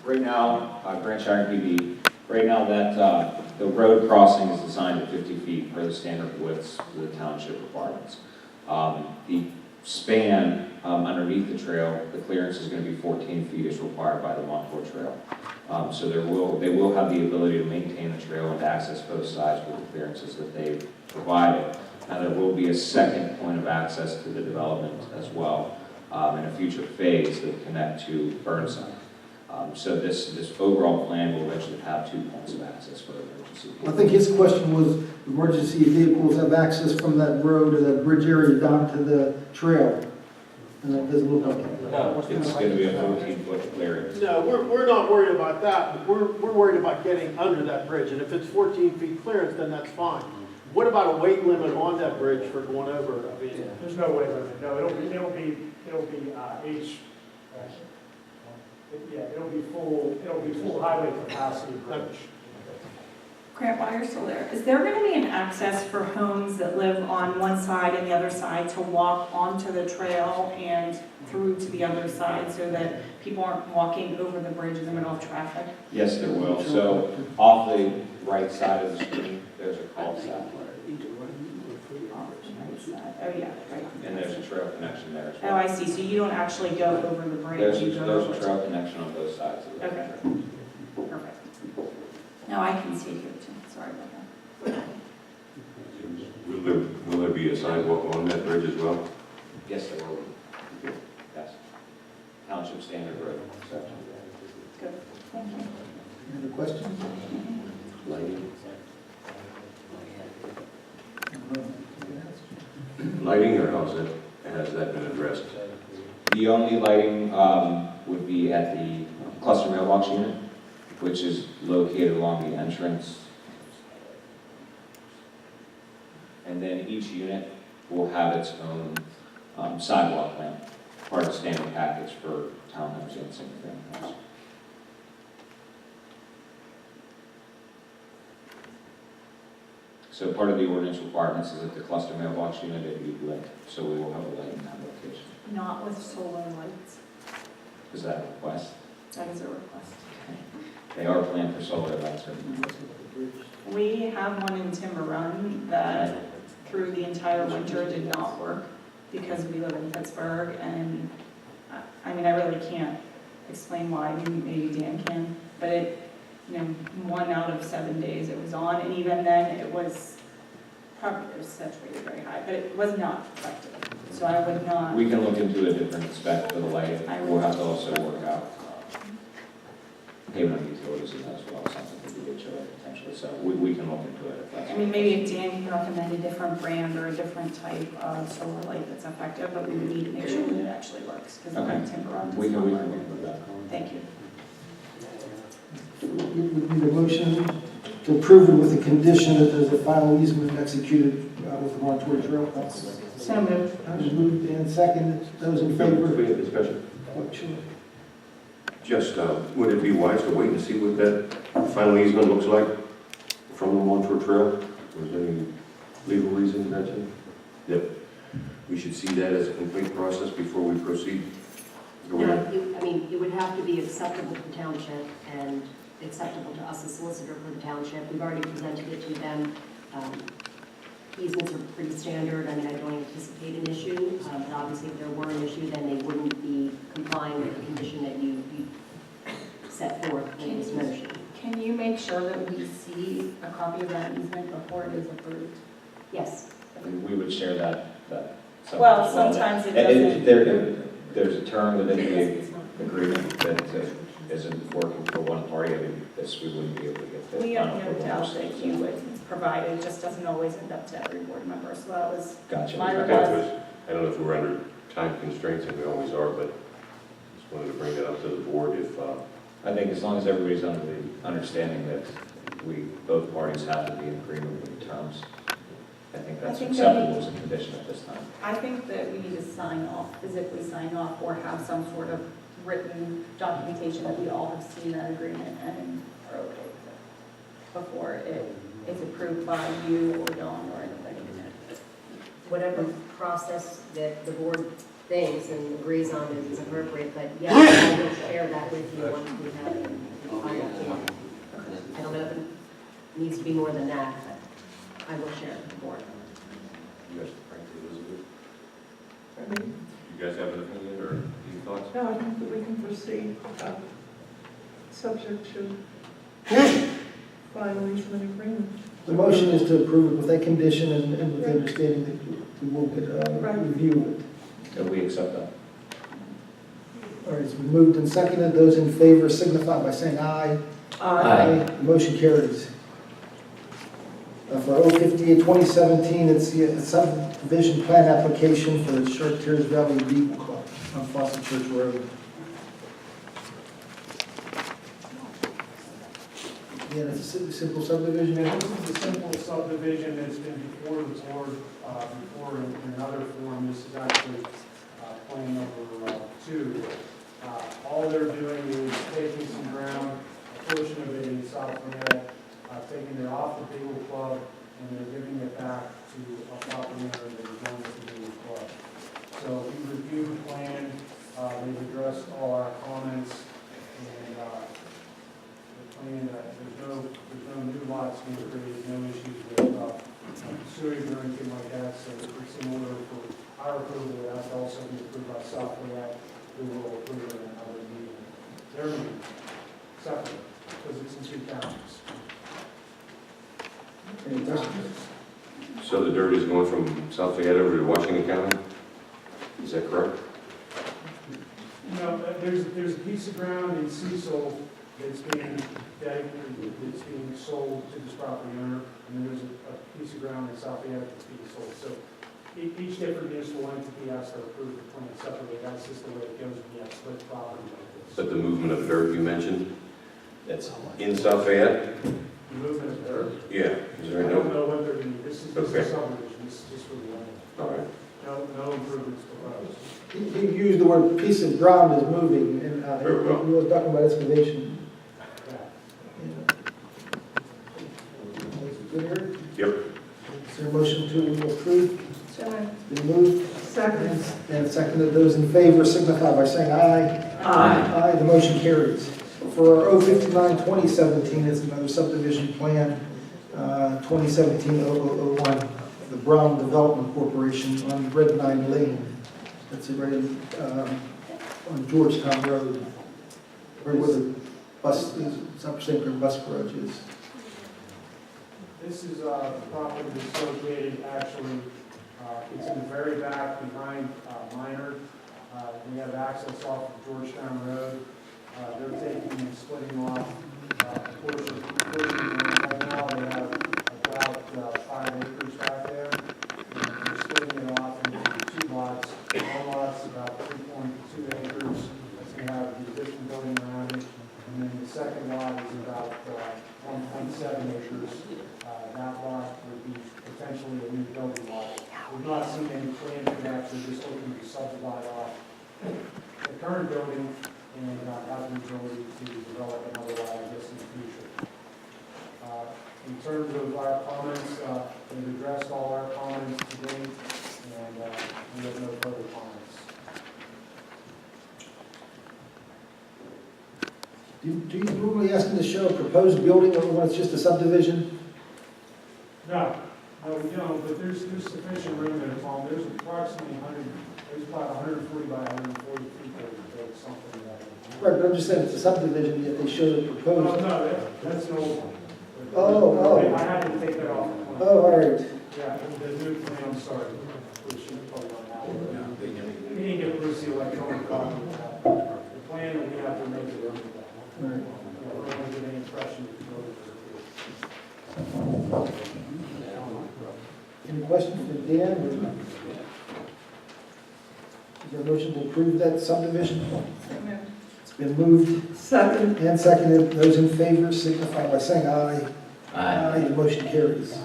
Right now, Grand Shire PD, right now that the road crossing is designed at 50 feet per the standard widths of the township requirements. The span underneath the trail, the clearance is going to be 14 feet as required by the Montour Trail. So they will have the ability to maintain the trail and access both sides with the clearances that they've provided. Now there will be a second point of access to the development as well in a future phase that will connect to Burnside. So this overall plan will eventually have 2 points of access for emergency I vehicles. think his question was, emergency vehicles have access from that road or that bridge area down to the trail. And that doesn't look like it. No. It's going to be a 14-foot clearance. No, we're not worried about that, but we're worried about getting under that bridge, and if it's 14 feet clearance, then that's fine. What about a weight limit on that bridge for going over? I mean, There's no way limit, no, it'll be it'll be full highway capacity bridge. Grant, while you're still there, is there going to be an access for homes that live on one side and the other side to walk onto the trail and through to the other side so that people aren't walking over the bridge in the middle of traffic? Yes, there will. So off the right side of the screen, there's a cul-de-sac. Oh, yeah, right. And there's a trail connection there as Oh, well. I see. So you don't actually go over the bridge? There's you go a over trail connection on both sides of the Okay. trail. Perfect. No, I can see it here too. Sorry about that. Will there be a sidewalk on that bridge as well? Yes, there will be. Yes. Township standard road section. Good. Thank you. Any other questions? Lighting? Lighting, or has that been addressed? The only lighting would be at the cluster mailbox unit, which is located along the entrance. And then each unit will have its own sidewalk lamp, part of the standard package for townhomes and single-family homes. So part of the ordinance requirements is that the cluster mailbox unit it be lit, so we will have a light in that location. Not with solar lights. Is that a request? That is a request. They are planned for solar lights. We have one in Timber Run that through the entire winter did not work because we live in Pittsburgh, and I mean, I really can't explain why. Maybe Dan can, but it, 1 out of 7 days it was on, and even then it was saturated very high, but it was not effective. So I would not. We can look into a different spec for the lighting. We'll have to also work out payment of utilities in that as well, something that we could show potentially. So we can look into it if that's. I mean, maybe if Dan can recommend a different brand or a different type of solar light that's effective, but we would need to make sure that it actually works, because the one Timber Run does We not can work. look into that. Thank you. We would need a motion to approve it with the condition that there's a final easement executed with the Montour Trail. That's So moved. moved and seconded. Those in favor? We have discussion. Oh, sure. Just, would it be wise to wait and see what that final easement looks like from the Montour Trail? Was there any legal reason that we should see that as a complete process before we proceed? No, it would have to be acceptable to the township and acceptable to us as solicitor for the township. We've already presented it to them. Easements are pretty standard. I don't anticipate an issue, but obviously if there were an issue, then they wouldn't be complying with the condition that you set forth in this motion. Can you make sure that we see a copy of that easement before it is approved? Yes. We would share that. Well, sometimes it doesn't. There's a term within the agreement that isn't working for one party. This we wouldn't be able to get. We have no doubt that you would provide it, just doesn't always end up to every board member, so that was Gotcha. my I request. don't know if we're under time constraints, and we always are, but just wanted to bring that up to the board if, I think as long as everybody's under the understanding that both parties have to be in agreement with the terms, I think that's acceptable as a condition at this time. I think that we need to sign off, physically sign off, or have some sort of written documentation that we all have seen that agreement and are okay with it before it is approved by you or Dawn or anybody. Whatever process that the board thinks and agrees on is appropriate, but yes, I will share that with you once we have it. needs to be more than that, but I will share more. Yes, frankly, Elizabeth. You guys have an opinion or any thoughts? No, I think that we can proceed, subject to final easement agreement. The motion is to approve it with that condition and with the understanding that we will get a review of it. That we accept that. All right, it's been moved and seconded. Those in favor signify by saying aye. The motion carries. For 058-2017, it's the subdivision plan application for the Chartiers Valley Beagle Club on Fawcett Church Road. Yeah, it's a simple subdivision. And this is a simple subdivision that's been before the board, before in another form. This is actually plan number 2. All they're doing is taking some ground, a portion of it in South Fayette, taking it off the Beagle Club, and they're giving it back to a property owner that is going to the Beagle Club. So we reviewed the plan, they've addressed all our comments, and the plan, there's no new lots being created, no issues with sewage or anything like that, so it's in order for our approval, it has to also be approved by South Fayette, who will approve it in another meeting. Their meeting, separate, because it's in 2 counties. Any questions? So the dirt is going from South Fayette over to Washington County? Is that correct? No, there's a piece of ground in Cecil that's being dedicated, that's being sold to this property owner, and then there's a piece of ground in South Fayette that's being sold. So each different municipal entity has to approve the plan separately. That's just the way it goes when you have split property like this. But the movement of dirt you mentioned, that's in South Fayette? The movement of dirt. Yeah. Is I there don't no? know what they're doing. This is just Okay. a subdivision. This is just for the land. All right. No improvements proposed. He used the word piece of ground is moving, and Very well. he was talking about excavation. Yeah. Good here? Yep. Is there a motion to approve? So, Been moved second. and seconded. Those in favor signify by saying aye. Aye, the motion carries. For 059-2017, it's another subdivision plan, 2017-0001, the Brown Development Corporation on Red 9 Lane. That's right on Georgetown Road, right where the bus is, same where the bus garage is. This is the property that's located actually, it's in the very back behind Minor. We have access off of Georgetown Road. They're taking and splitting off a portion of the land. Right now, they have about 5 acres back there. And they're splitting it off into 2 lots. One lot's about 3.2 acres. That's going to have the addition building around it. And then the second lot is about 1.7 acres. That lot would be potentially a new building lot. We've not seen any plan for that. They're just looking to subdivide off the current building and have the ability to develop another lot, I guess, in the future. In terms of our comments, we've addressed all our comments today, and we have no further comments. Do you normally ask them to show a proposed building or when it's just a subdivision? No, we don't, but there's sufficient room there, Tom. There's approximately there's about 140 by 140 feet there to build something like that. Right, but I'm just saying it's a subdivision, yet they show the No, proposed. that's an old one. Oh. I had to take that off the plan. Oh, all right. Yeah, the new plan, I'm sorry, which you probably don't have. We need to get Bruce the electronic copy of that. The plan that we have to make it over that. All right. We're going to get any impression of the building. Any questions for Dan? Is there a motion to approve that subdivision? It's been moved Second. and seconded. Those in favor signify by saying aye. Aye. The motion carries.